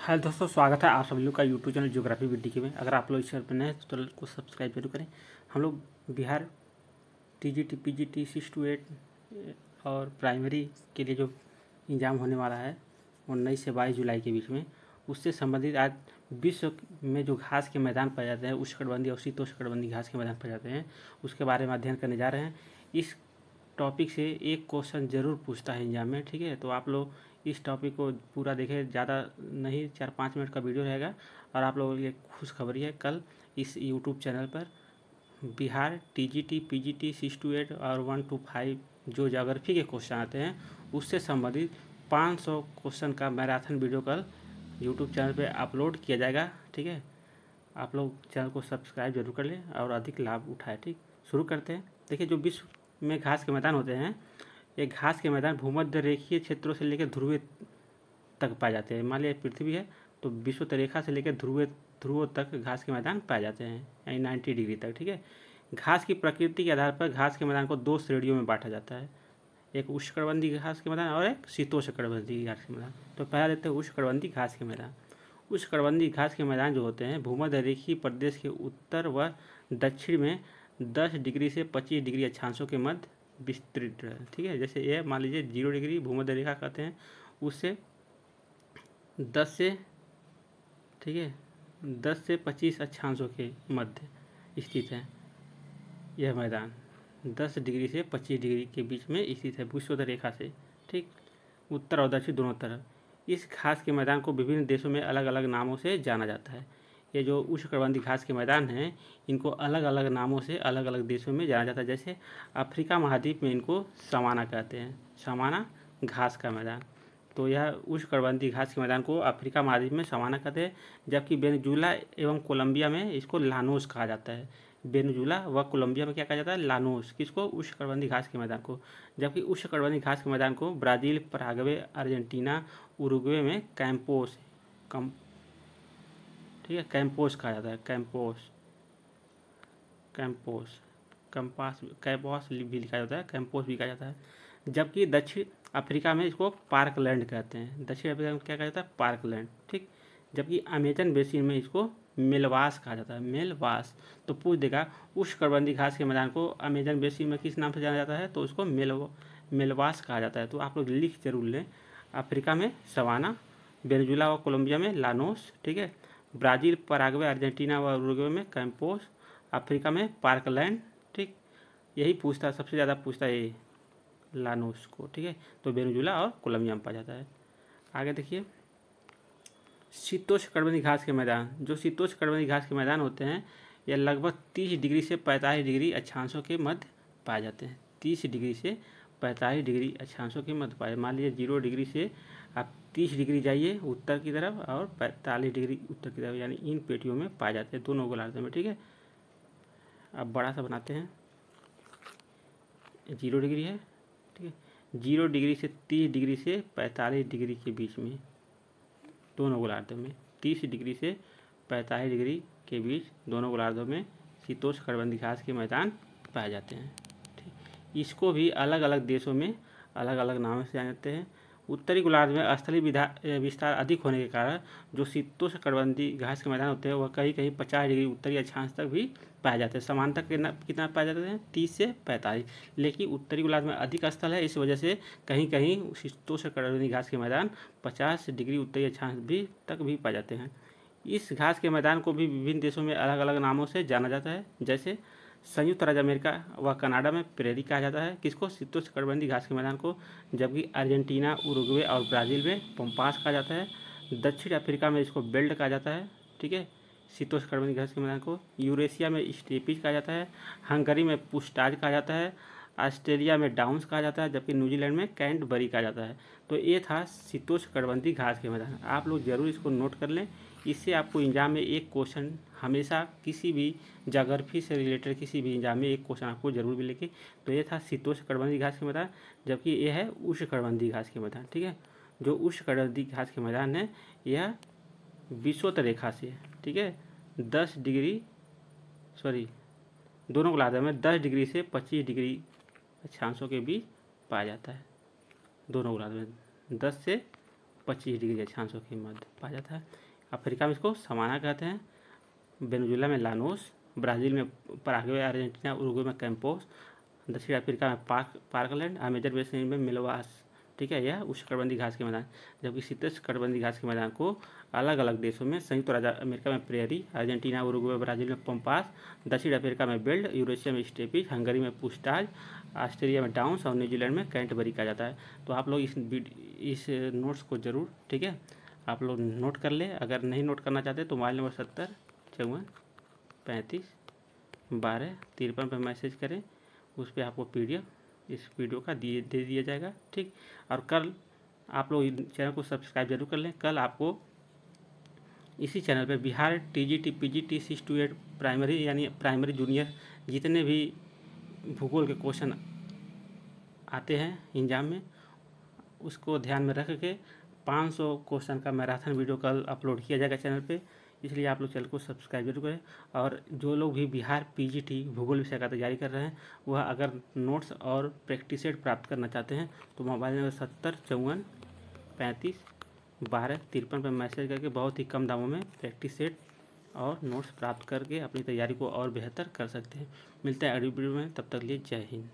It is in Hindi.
हेलो दोस्तों, स्वागत है आप सभी लोग का यूट्यूब चैनल ज्योग्राफी विद में। अगर आप लोग इस चैनल पर नए हैं तो चैनल को सब्सक्राइब जरूर करें। हम लोग बिहार टीजीटी पीजीटी 6 to 8 और प्राइमरी के लिए जो एग्ज़ाम होने वाला है 19 से 22 जुलाई के बीच में, उससे संबंधित आज विश्व में जो घास के मैदान पाए जाते हैं, उष्णकटिबंधीय और शीतोष्णकटिबंधीय घास के मैदान पाए जाते हैं, उसके बारे में अध्ययन करने जा रहे हैं। इस टॉपिक से एक क्वेश्चन ज़रूर पूछता है एग्जाम में, ठीक है। तो आप लोग इस टॉपिक को पूरा देखें, ज़्यादा नहीं, 4-5 मिनट का वीडियो रहेगा। और आप लोगों के लिए खुशखबरी है, कल इस यूट्यूब चैनल पर बिहार टीजीटी पीजीटी 6 to 8 और 1 to 5 जो ज्योग्राफी के क्वेश्चन आते हैं उससे संबंधित 500 क्वेश्चन का मैराथन वीडियो कल यूट्यूब चैनल पे अपलोड किया जाएगा, ठीक है। आप लोग चैनल को सब्सक्राइब जरूर कर लें और अधिक लाभ उठाएं, ठीक। शुरू करते हैं। देखिए, जो विश्व में घास के मैदान होते हैं, ये घास के मैदान भूमध्य रेखीय क्षेत्रों से लेकर ध्रुवीय तक पाए जाते हैं। मान लिया पृथ्वी है तो विषुवत रेखा से लेकर ध्रुवों तक घास के मैदान पाए जाते हैं, यानी 90 डिग्री तक, ठीक है। घास की प्रकृति के आधार पर घास के मैदान को 2 श्रेणियों में बांटा जाता है, एक उष्णकटिबंधीय घास के मैदान और एक शीतोष्णकटिबंधीय घास के मैदान। तो पहला देते हैं उष्णकटिबंधीय घास के मैदान। उष्णकटिबंधीय घास के मैदान जो होते हैं भूमध्य रेखीय प्रदेश के उत्तर व दक्षिण में 10 डिग्री से 25 डिग्री अक्षांशों के मध्य विस्तृत है, ठीक है। जैसे ये मान लीजिए 0 डिग्री भूमध्य रेखा कहते हैं, उससे 10 से, ठीक है, 10 से 25 अक्षांशों के मध्य स्थित है यह मैदान। 10 डिग्री से 25 डिग्री के बीच में स्थित है विषुवत रेखा से, ठीक, उत्तर और दक्षिण दोनों तरफ। इस घास के मैदान को विभिन्न देशों में अलग अलग नामों से जाना जाता है। ये जो उष्णकटिबंधीय घास के मैदान हैं, इनको अलग अलग नामों से अलग अलग देशों में जाना जाता है। जैसे अफ्रीका महाद्वीप में इनको सवाना कहते हैं, सवाना घास का मैदान। तो यह उष्णकटिबंधीय घास के मैदान को अफ्रीका महाद्वीप में सवाना कहते हैं, जबकि वेनेजुला एवं कोलंबिया में इसको लानोस कहा जाता है। वेनेजुला व कोलंबिया में क्या कहा जाता है? लानोस। किसको? उष्णकटिबंधीय घास के मैदान को। जबकि उष्णकटिबंधीय घास के मैदान को ब्राज़ील, पराग्वे, अर्जेंटीना, उरुग्वे में कैंपोस ठीक है, कैंपोस कहा जाता है। कैंपोस भी लिखा जाता है, कैंपोस भी कहा जाता है। जबकि दक्षिण अफ्रीका में इसको पार्कलैंड कहते हैं। दक्षिण अफ्रीका में क्या कहा जाता है? पार्कलैंड, ठीक। जबकि अमेजन बेसिन में इसको मेलवास कहा जाता है, मेलवास। तो पूछ देगा उष्णकटिबंधीय घास के मैदान को अमेजन बेसिन में किस नाम से जाना जाता है, तो उसको मेलवास कहा जाता है। तो आप लोग लिख जरूर लें। अफ्रीका में सवाना, वेनेजुला व कोलंबिया में लानोस, ठीक है। ब्राज़ील, पराग्वे, अर्जेंटीना व उरुग्वे में कैंपोस, अफ्रीका में पार्कलैंड, ठीक। यही पूछता, सबसे ज़्यादा पूछता है ये लानोस को, ठीक है। तो वेनेजुला और कोलंबिया में पाया जाता है। आगे देखिए, शीतोष्णकटिबंधीय घास के मैदान। जो शीतोष्णकटिबंधीय घास के मैदान होते हैं, ये लगभग 30 डिग्री से 45 डिग्री अक्षांशों के मध्य पाए जाते हैं। 30 डिग्री से 45 डिग्री अक्षांशों के मध्य पाए। मान लीजिए 0 डिग्री से आप 30 डिग्री जाइए उत्तर की तरफ और 45 डिग्री उत्तर की तरफ, यानी इन पेटियों में पाए जाते हैं, दोनों गोलार्ध में, ठीक है। अब बड़ा सा बनाते हैं। 0 डिग्री है, ठीक है। 0 डिग्री से 30 डिग्री से 45 डिग्री के बीच में दोनों गोलार्धों में, 30 डिग्री से 45 डिग्री के बीच दोनों गोलार्धों में शीतोष्णकटिबंधीय घास के मैदान पाए जाते हैं, ठीक। इसको भी अलग अलग देशों में अलग अलग नामों से जाने जाते हैं। उत्तरी गोलार्ध में स्थलीय विस्तार अधिक होने के कारण जो शीतोष्णकटिबंधीय घास के मैदान होते हैं वह कहीं कहीं 50 डिग्री उत्तरी अक्षांश तक भी पाए जाते हैं। समानता कितना पाए जाते हैं? 30 से 45। लेकिन उत्तरी गोलार्ध में अधिक स्थल है, इस वजह से कहीं कहीं शीतोष्णकटिबंधीय घास के मैदान 50 डिग्री उत्तरी अक्षांश तक भी पाए जाते हैं। इस घास के मैदान को भी विभिन्न देशों में अलग अलग नामों से जाना जाता है। जैसे संयुक्त राज्य अमेरिका व कनाडा में प्रेरी कहा जाता है, किसको? शीतोष्णकटिबंधीय घास के मैदान को। जबकि अर्जेंटीना, उरुग्वे और ब्राज़ील में पंपास कहा जाता है। दक्षिण अफ्रीका में इसको बेल्ट कहा जाता है, ठीक है, शीतोष्णकटिबंधीय घास के मैदान को। यूरेशिया में स्टेपिज कहा जाता है। हंगरी में पुस्टाज कहा जाता है। ऑस्ट्रेलिया में डाउन्स कहा जाता है, जबकि न्यूजीलैंड में कैंटबरी कहा जाता है। तो ये था शीतोष्णकटिबंधीय घास के मैदान। आप लोग जरूर इसको नोट कर लें, इससे आपको एग्जाम में एक क्वेश्चन हमेशा किसी भी ज्योग्राफी से रिलेटेड किसी भी एग्जाम में एक क्वेश्चन आपको जरूर मिलेगी। तो ये था शीतोष्णकटिबंधीय घास के मैदान, जबकि ये है उष्णकटिबंधीय घास के मैदान, ठीक है। जो उष्णकटिबंधीय घास के मैदान है यह विषुवत रेखा से, ठीक है, 10 डिग्री दोनों गोलार्ध में 10 डिग्री से 25 डिग्री अक्षांशों के बीच पाया जाता है। दोनों गोलार्ध में 10 से 25 डिग्री अक्षांशों के मध्य पाया जाता है। अफ्रीका में इसको समाना कहते हैं, वेनेजुएला में लानोस, ब्राज़ील में पराग्वे, अर्जेंटीना उरुग्वे में कैंपोस, दक्षिण अफ्रीका में पार्कलैंड, अमेजन बेसिन में मिलवास। ठीक है, यह उष्णकटिबंधीय घास के मैदान। जबकि शीतोष्णकटिबंधीय घास के मैदान को अलग अलग देशों में संयुक्त राज्य अमेरिका में प्रेयरी, अर्जेंटीना उरुग्वे ब्राज़ील में पंपास, दक्षिण अफ्रीका में बेल्ट, यूरेशिया में स्टेपीज, हंगरी में पुस्टाज, ऑस्ट्रेलिया में डाउन्स और न्यूजीलैंड में कैंटबरी कहा जाता है। तो आप लोग इस नोट्स को ज़रूर, ठीक है, आप लोग नोट कर ले। अगर नहीं नोट करना चाहते तो मोबाइल नंबर 70 54 35 12 53 पर मैसेज करें, उस पर आपको PDF इस वीडियो का दे दिया जाएगा। ठीक, और कल आप लोग चैनल को सब्सक्राइब जरूर कर लें। कल आपको इसी चैनल पे Bihar TGT PGT 6 to 8 primary यानी प्राइमरी जूनियर जितने भी भूगोल के क्वेश्चन आते हैं एग्जाम में, उसको ध्यान में रख के 500 क्वेश्चन का मैराथन वीडियो कल अपलोड किया जाएगा चैनल पे। इसलिए आप लोग चैनल को सब्सक्राइब जरूर करें। और जो लोग भी बिहार PGT भूगोल विषय का तैयारी कर रहे हैं, वह अगर नोट्स और प्रैक्टिस सेट प्राप्त करना चाहते हैं तो मोबाइल नंबर 70 54 35 12 53 पर मैसेज करके बहुत ही कम दामों में प्रैक्टिस सेट और नोट्स प्राप्त करके अपनी तैयारी को और बेहतर कर सकते हैं। मिलते हैं अगली वीडियो में, तब तक लिए जय हिंद।